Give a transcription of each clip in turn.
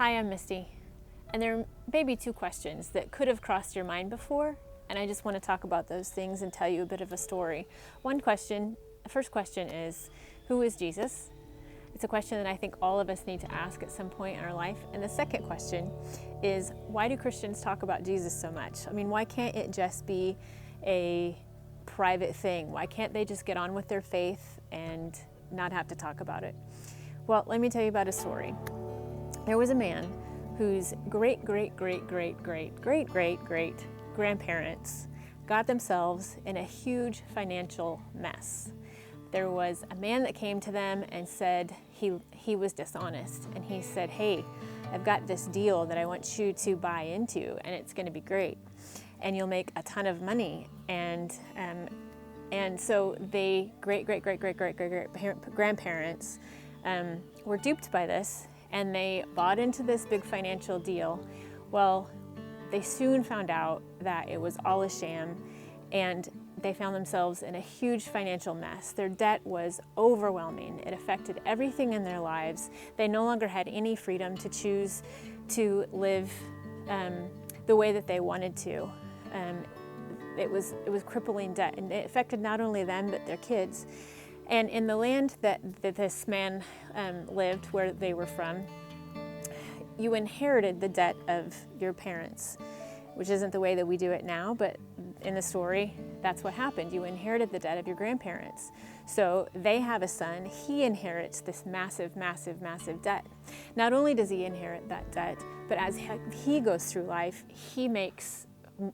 Hi, I'm Misty, and there may be two questions that could have crossed your mind before, and I just want to talk about those things and tell you a bit of a story. The first question is, who is Jesus? It's a question that I think all of us need to ask at some point in our life. And the second question is, why do Christians talk about Jesus so much? I mean, why can't it just be a private thing? Why can't they just get on with their faith and not have to talk about it? Well, let me tell you about a story. There was a man whose great grandparents got themselves in a huge financial mess. There was a man that came to them and said he was dishonest, and he said, "Hey, I've got this deal that I want you to buy into, and it's going to be great, and you'll make a ton of money." And so they grandparents were duped by this, and they bought into this big financial deal. Well, they soon found out that it was all a sham, and they found themselves in a huge financial mess. Their debt was overwhelming. It affected everything in their lives. They no longer had any freedom to choose to live the way that they wanted to. It was crippling debt, and it affected not only them but their kids. And in the land that this man lived, where they were from, you inherited the debt of your parents, which isn't the way that we do it now, but in the story, that's what happened. You inherited the debt of your grandparents. So they have a son, he inherits this massive debt. Not only does he inherit that debt, but as he goes through life, he makes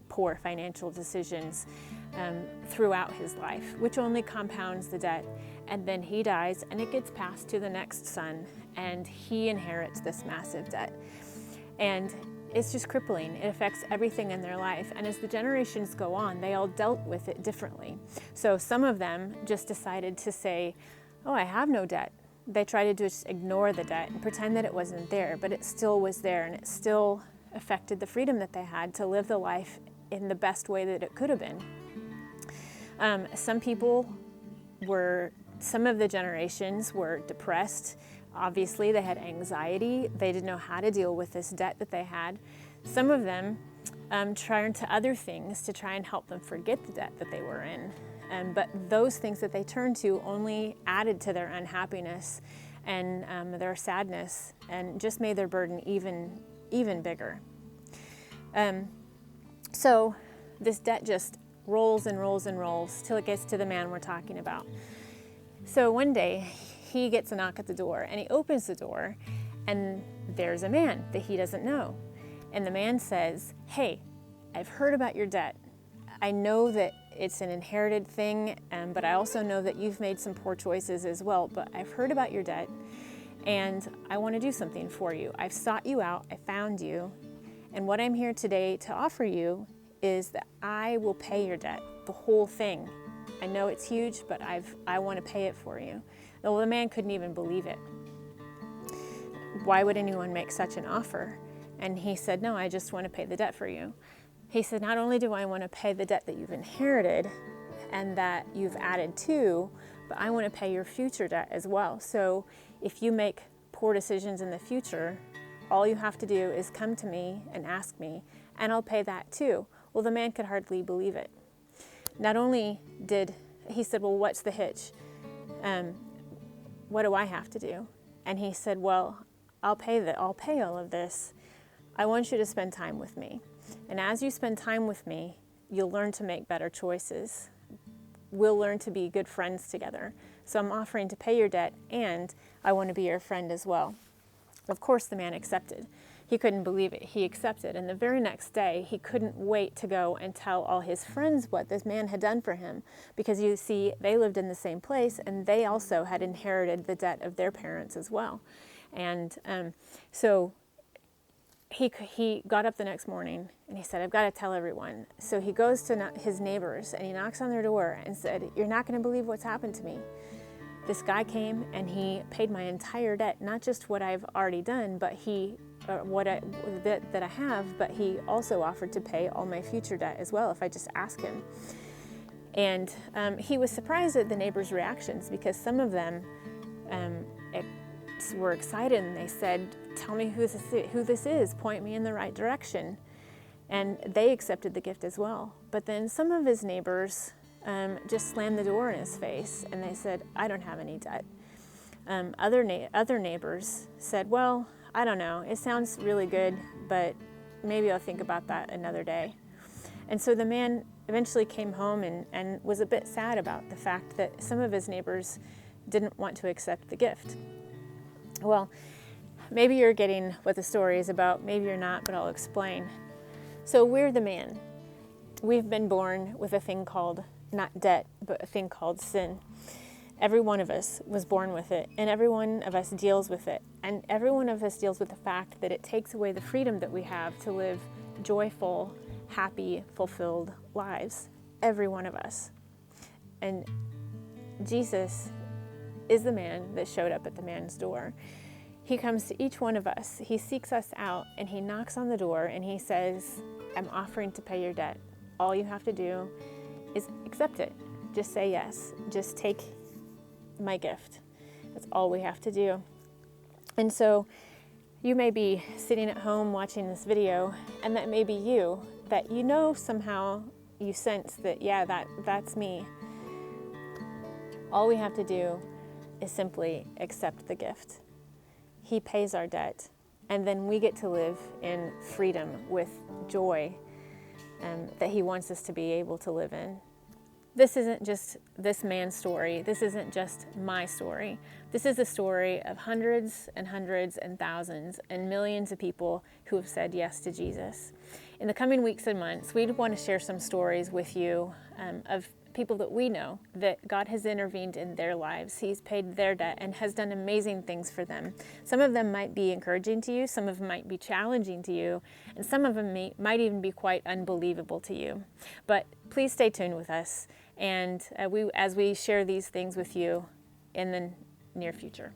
poor financial decisions throughout his life, which only compounds the debt. And then he dies, and it gets passed to the next son, and he inherits this massive debt. And it's just crippling. It affects everything in their life. And as the generations go on, they all dealt with it differently. So some of them just decided to say, "Oh, I have no debt." They tried to just ignore the debt and pretend that it wasn't there, but it still was there, and it still affected the freedom that they had to live the life in the best way that it could have been. Some of the generations were depressed. Obviously, they had anxiety. They didn't know how to deal with this debt that they had. Some of them turned to other things to try and help them forget the debt that they were in. But those things that they turned to only added to their unhappiness and their sadness, and just made their burden even bigger. So this debt just rolls and rolls and rolls till it gets to the man we're talking about. So one day he gets a knock at the door, and he opens the door, and there's a man that he doesn't know. And the man says, "Hey, I've heard about your debt. I know that it's an inherited thing, but I also know that you've made some poor choices as well. But I've heard about your debt, and I want to do something for you. I've sought you out, I found you, and what I'm here today to offer you is that I will pay your debt, the whole thing. I know it's huge, but I want to pay it for you." Well, the man couldn't even believe it. Why would anyone make such an offer? And he said, "No, I just want to pay the debt for you." He said, "Not only do I want to pay the debt that you've inherited and that you've added to, but I want to pay your future debt as well. So if you make poor decisions in the future, all you have to do is come to me and ask me, and I'll pay that too." Well, the man could hardly believe it. Not only did he said, "Well, what's the hitch? What do I have to do?" And he said, "Well, I'll pay all of this. I want you to spend time with me. And as you spend time with me, you'll learn to make better choices. We'll learn to be good friends together. So I'm offering to pay your debt, and I want to be your friend as well." Of course, the man accepted. He couldn't believe it. He accepted. And the very next day, he couldn't wait to go and tell all his friends what this man had done for him. Because you see, they lived in the same place, and they also had inherited the debt of their parents as well. And so he got up the next morning, and he said, "I've got to tell everyone." So he goes to his neighbors, and he knocks on their door and said, "You're not going to believe what's happened to me. This guy came and he paid my entire debt, not just what I've already done, but that I have, but he also offered to pay all my future debt as well if I just ask him." And he was surprised at the neighbors' reactions, because some of them were excited, and they said tell me who this is, point me in the right direction. And they accepted the gift as well. But then some of his neighbors just slammed the door in his face, and they said, I don't have any debt. Other neighbors said, well, I don't know, it sounds really good, but maybe I'll think about that another day. And so the man eventually came home and was a bit sad about the fact that some of his neighbors didn't want to accept the gift. Well, maybe you're getting what the story is about, maybe you're not, but I'll explain. So we're the man. We've been born with a thing called, not debt, but a thing called sin. Every one of us was born with it, and every one of us deals with it. And every one of us deals with the fact that it takes away the freedom that we have to live joyful, happy, fulfilled lives. Every one of us. And Jesus is the man that showed up at the man's door. He comes to each one of us. He seeks us out, and he knocks on the door, and he says, I'm offering to pay your debt. All you have to do is accept it. Just say yes. Just take my gift. That's all we have to do. And so you may be sitting at home watching this video, and that may be you, that you know somehow you sense that, yeah, that's me. All we have to do is simply accept the gift. He pays our debt, and then we get to live in freedom with joy that he wants us to be able to live in. This isn't just this man's story. This isn't just my story. This is the story of hundreds and hundreds and thousands and millions of people who have said yes to Jesus. In the coming weeks and months, we'd want to share some stories with you of people that we know that God has intervened in their lives. He's paid their debt and has done amazing things for them. Some of them might be encouraging to you, some of them might be challenging to you, and some of them might even be quite unbelievable to you. But please stay tuned with us, and as we share these things with you in the near future.